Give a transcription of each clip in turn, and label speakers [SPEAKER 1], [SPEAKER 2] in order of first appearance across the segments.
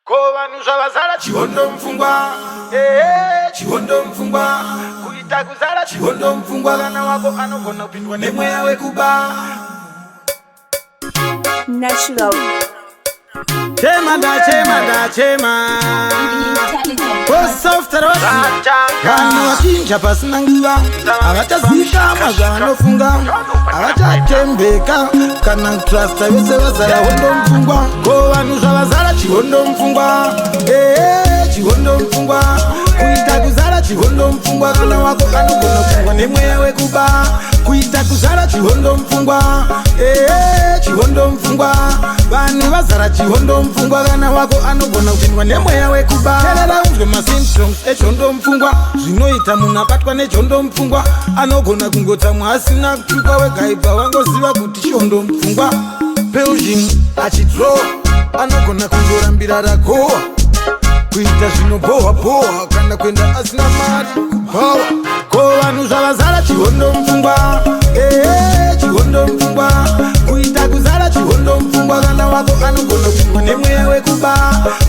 [SPEAKER 1] Kova nuzavazara chihondo mfungwa, chihondo mfungwa. Kuita kuzara chihondo mfungwa, kana wako anogona kupindwa nemweya wekuba.
[SPEAKER 2] Natural.
[SPEAKER 3] Chema da chema da chema. Kana wachinja pasina nguva, avachazika mazva vanofunga, avachatembeka kana trasta vese vazara hondo mfungwa. Ko vanhu zvavazara chihondo mfungwa, chihondo mfungwa. Kuita kuzara chihondo mfungwa, kana wako anogona kupindwa nemweya wekuba. Kuita kuzara chihondo mfungwa, chihondo mfungwa. Vanhu vazara chihondo mfungwa, kana wako anogona kupindwa nemweya wekuba. Teerera unzwe masymptoms echondo mfungwa, zvinoita munhu abatwa nechondo mfungwa. Anogona kungotsamwa asina kutuka wegaipa, wangoziva kuti chondo mfungwa. Belgium achidro anogona kungorambira ragowa, kuita zvinobohwa bohwa kana kuenda asina mari kubhawa. Ko vanhu zvavazara chihondo mfungwa, chihondo mfungwa. Kuita kuzara chihondo mfungwa, kana wako anogona kupindwa nemweya wekuba.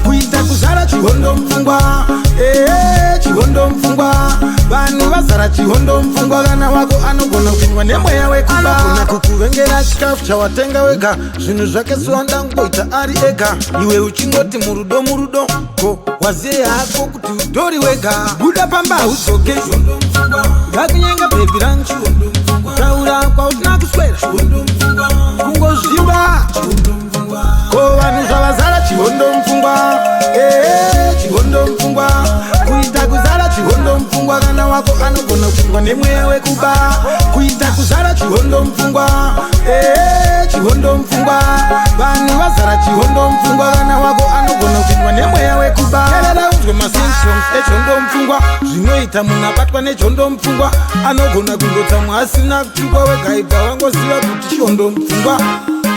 [SPEAKER 3] Kuita kuzara chihondo mfungwa, chihondo mfungwa. Vanhu vazara chihondo mfungwa, kana wako anogona kupindwa nemweya wekuba. Anogona kukuvengera chikafu chawatenga wega, zvinhu zvake sowanda ngoita ari ega. Iwe uchingoti murudo murudo, ko waziye hako kuti udori wega. Buda pamba udzoke chihondo mfungwa, ngakunyenga bhebi rangu chihondo mfungwa. Taura kwausina kuswera chihondo mfungwa, kungozvimba chihondo mfungwa. Ko vanhu zvavazara chihondo mfungwa, chihondo mfungwa. Kuita kuzara chihondo mfungwa, kana wako anogona kupindwa nemweya wekuba. Kuita kuzara chihondo mfungwa, chihondo mfungwa. Vanhu vazara chihondo mfungwa, kana wako anogona kupindwa nemweya wekuba. Teerera unzwe masymptoms echondo mfungwa, zvinoita munhu abatwa nechondo mfungwa. Anogona kungotsamwa asina kutukwa wegaipa, wangoziva kuti chondo mfungwa.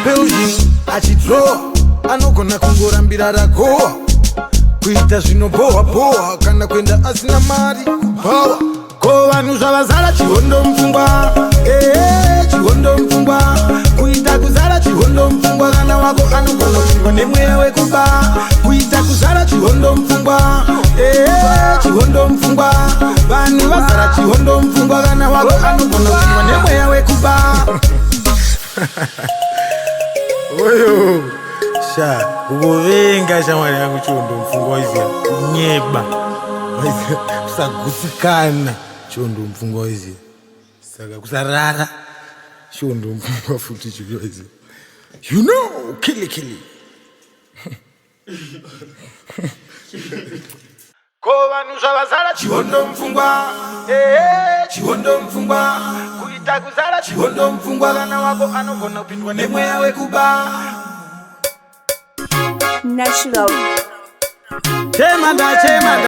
[SPEAKER 3] Belgium achidro anogona kungorambira ragowa, kuita zvinobohwa bohwa kana kuenda asina mari kubhawa. Ko vanhu zvavazara chihondo mfungwa, chihondo mfungwa. Kuita kuzara chihondo mfungwa, kana wako anogona kupindwa nemweya wekuba. Kuita kuzara chihondo mfungwa, chihondo mfungwa. Vanhu vazara chihondo mfungwa, kana wako anogona kupindwa nemweya wekuba. Oyo sha uvenga shamwari yangu chondo mfungwa iziya nyeba kusagusikana chondo mfungwa iziya saka kusarara chondo mfungwa futi chiliwa iziya, you know, kili
[SPEAKER 1] Ko vanhu zvavazara chihondo mfungwa, chihondo mfungwa. Kuita kuzara chihondo mfungwa, kana wako anogona kupindwa nemweya wekuba.
[SPEAKER 2] Natural.
[SPEAKER 3] chema da chema da.